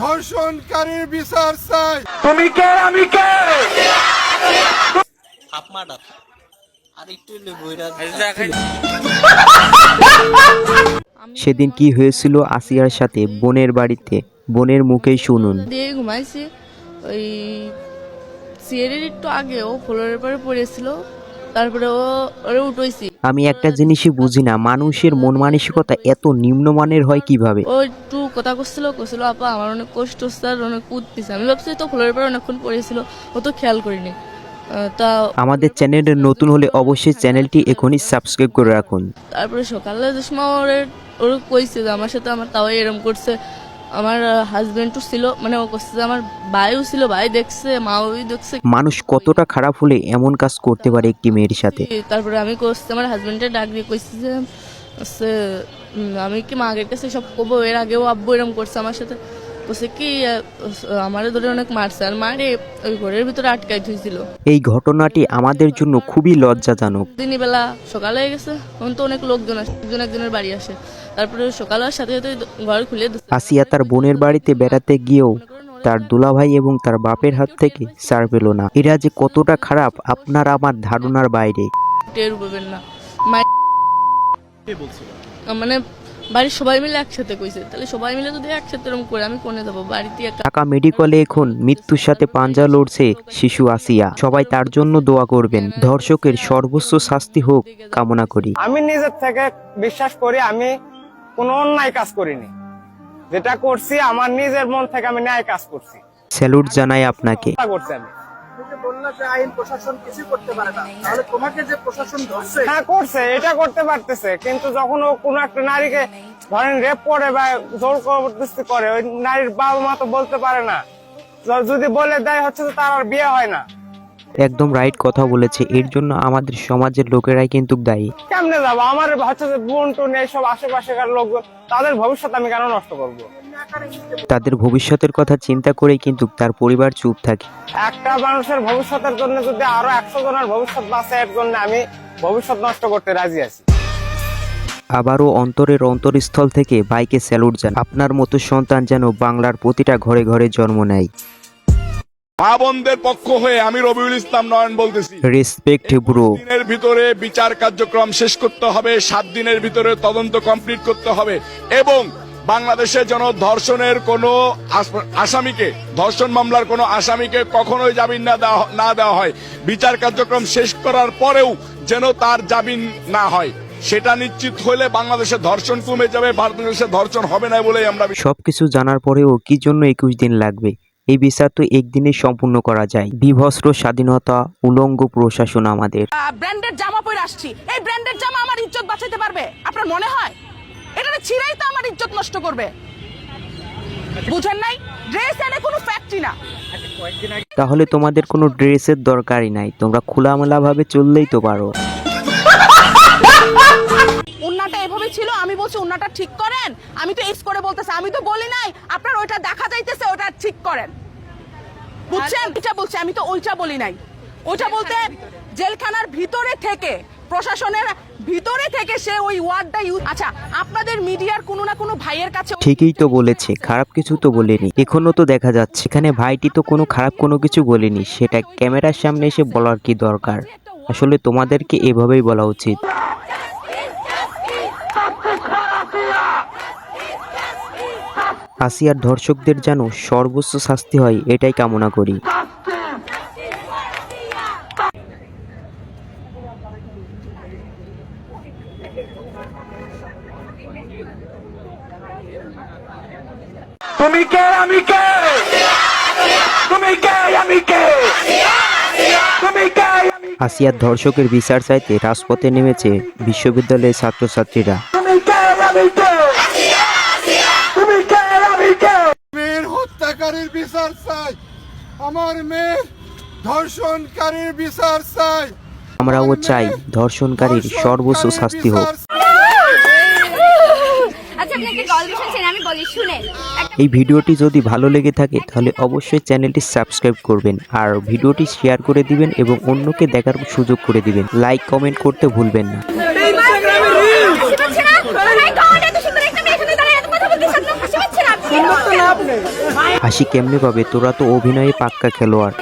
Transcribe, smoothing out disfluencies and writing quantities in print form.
ধর্ষণকারীর বিচার চাই। তুমি কে আমি কে? আপনারা আর একটু বইরা সেদিন কি হয়েছিল আসিয়ার সাথে বোনের বাড়িতে, বোনের মুখেই শুনুন। দিয়ে ঘুমাইছি, ওই সিয়ারের একটু আগে ও ফ্লোরের পরে পড়েছিল, তারপরে ওরে উঠেছি। আমি একটা জিনিসই বুঝি না, মানুষের মন মানসিকতা এত নিম্নমানের হয় কিভাবে? ও একটু কথা করছিল আপা আমার অনেক কষ্ট হচ্ছে আর অনেক উঠতেছে। আমি ভাবছি তো ফ্লোরের পরে অনেকক্ষণ পড়েছিল, ও তো খেয়াল করিনি। তা আমাদের চ্যানেলে নতুন হলে অবশ্যই চ্যানেলটি এখনই সাবস্ক্রাইব করে রাখুন। তারপরে সকালে সময় ওর কইছে যে আমার সাথে আমার তাও এরম করছে। আমার হাজবেন্ডও ছিল, মানে ও করছে যে আমার ভাইও ছিল, ভাই দেখছে, মাও দেখছে। মানুষ কতটা খারাপ হলে এমন কাজ করতে পারে একটি মেয়ের সাথে? তারপরে আমি করছি আমার হাজবেন্ডের ডাক দিয়ে কইছি যে আমি কি মাগের কাছে সব কব, এর আগেও আব্বু এরম করছে আমার সাথে। বলছে কি আমারে ধরে অনেক মারছে, আর মারে ওই ঘরের ভিতরে আটকাই থুইছিল। এই ঘটনাটি আমাদের জন্য খুবই লজ্জাজনক। দিনের বেলা সকালে হয়ে গেছে, তখন তো অনেক লোকজন আসে, একজনের বাড়ি আসে। তারপরে সকালে সাথে সাথে ঘর খুলে দিচ্ছে। আসিয়া তার বোনের বাড়িতে বেড়াতে গিয়েও তার দুলাভাই এবং তার বাপের হাত থেকে ছাড় পেল না। এরা যে কতটা খারাপ আপনার আমার ধারণার বাইরে। টের পাবেন না, মানে বাড়ির সবাই মিলে একসাথে কইছে, তাহলে সবাই মিলে যদি একসাথে এরকম করে আমি কোনে যাবো বাড়িতে একা। ঢাকা মেডিকেলে এখন মৃত্যুর সাথে পাঞ্জা লড়ছে শিশু আসিয়া। সবাই তার জন্য দোয়া করবেন। ধর্ষকের সর্বোচ্চ শাস্তি হোক কামনা করি। আমি নিজের থেকে বিশ্বাস করি আমি কোনো অন্যায় কাজ করিনি, যেটা করছি আমার নিজের মন থেকে আমি ন্যায় কাজ করছি। স্যালুট জানাই আপনাকে। করছি আমি আইন প্রশাসন কিছু করতে পারে না, তাহলে তোমাকে যে প্রশাসন ধরছে, হ্যাঁ করছে, এটা করতে পারতেছে, কিন্তু যখন ও কোনো একটা নারীকে ধরেন রেপ করে বা জোর জবরদস্তি করে, ওই নারীর বাবা মা তো বলতে পারে না, যদি বলে দেয় হচ্ছে তো তার আর বিয়ে হয় না। একদম রাইট কথা বলেছে। এর জন্য আমাদের সমাজের লোকেরাই কিন্তু দায়ী। কেমনে যাবো, আমার হচ্ছে যে বোন টোন এইসব আশেপাশেকার লোক, তাদের ভবিষ্যৎ আমি কেন নষ্ট করবো? তাদের ভবিষ্যতের কথা চিন্তা করেই কিন্তু তার পরিবার চুপ থাকে। একটা মানুষের ভবিষ্যতের জন্য যদি আরো 100 জনের ভবিষ্যৎ বাঁচে, এর জন্য আমি ভবিষ্যৎ নষ্ট করতে রাজি আছি। আবারও অন্তরের অন্তরস্থল থেকে ভাইকে স্যালুট জানান। আপনার মতো সন্তান যেন বাংলার প্রতিটা ঘরে ঘরে জন্ম নেয়। মা বোনদের পক্ষ হয়ে আমি রবিউল ইসলাম নয়ন বলতেছি, রেসপেক্ট ব্রো। দিনের ভিতরে বিচার কার্যক্রম শেষ করতে হবে, 7 দিনের ভিতরে তদন্ত কমপ্লিট করতে হবে, এবং বাংলাদেশে যেন ধর্ষণের কোনো আসামিকে, ধর্ষণ মামলার কোনো আসামিকে কখনোই জামিন না দেওয়া হয়। বিচার কার্যক্রম শেষ করার পরেও যেন তার জামিন না হয়, সেটা নিশ্চিত হলে বাংলাদেশে ধর্ষণ কমে যাবে, বাংলাদেশে ধর্ষণ হবে না বলেই আমরা। সবকিছু জানার পরেও কি জন্য 21 দিন লাগবে? এই বিচার তো একদিনে সম্পূর্ণ করা যায়। বিভস্ত্র স্বাধীনতা, উলঙ্গ প্রশাসন আমাদের। ব্র্যান্ডের জামা পরে আসছি, এই ব্র্যান্ডের জামা আমার ইজ্জত বাঁচাতে পারবে আপনার মনে হয়? এটা ছিঁড়েই তো আমার ইজ্জত নষ্ট করবে, বুঝেন নাই? ড্রেস এনে কোনো ফ্যাক্টরি না। তাহলে তোমাদের কোনো ড্রেসের দরকারই নাই, তোমরা খোলামেলা ভাবে চললেই তো পারো। উন্নাটা এভাবে ছিল, আমি বলছি উন্নাটা ঠিক করেন, আমি তো এক্স করে বলতেছি, আমি তো বলি নাই আপনার ওইটা দেখা যাইতেছে ওটা ঠিক করেন, বুঝছেন? এটা বলছি, আমি তো ওইটা বলি নাই। ওইটা বলতে জেলখানার ভিতরে থেকে, প্রশাসনের ভিতরে থেকে সে ওই ওয়ার্ডটা ইউজ। আচ্ছা, আপনাদের মিডিয়ার কোনো না কোনো ভাইয়ের কাছে ঠিকই তো বলেছে, খারাপ কিছু তো বলেনি। এখনো তো দেখা যাচ্ছে এখানে ভাইটি তো কোনো খারাপ কোনো কিছু বলেনি, সেটা ক্যামেরার সামনে এসে বলার কি দরকার? আসলে তোমাদেরকে এভাবেই বলা উচিত। আসিয়ার ধর্ষকদের যেন সর্বোচ্চ শাস্তি হয়, এটাই কামনা করি। তুমি কে আমি কে? তুমি কে আমি কে? তুমি কে? আসিয়ার ধর্ষকের বিচার চাইতে রাজপথে নেমেছে বিশ্ববিদ্যালয়ের ছাত্রছাত্রীরা। তুমি কে আমি কে? তুমি কে আমি কে? মেয়ের হত্যাকারীর বিচার চাই, আমার মেয়ের ধর্ষণকারীর বিচার চাই। আমরাও চাই ধর্ষণকারীর সর্বোচ্চ শাস্তি হোক। এই ভিডিওটি যদি ভালো লেগে থাকে তাহলে অবশ্যই চ্যানেলটি সাবস্ক্রাইব করবেন, আর ভিডিওটি শেয়ার করে দিবেন এবং অন্যকে দেখার সুযোগ করে দিবেন। লাইক কমেন্ট করতে ভুলবেন না। হাসি কেমনে পাবে, তোরা তো অভিনয়ে পাক্কা খেলোয়াড়।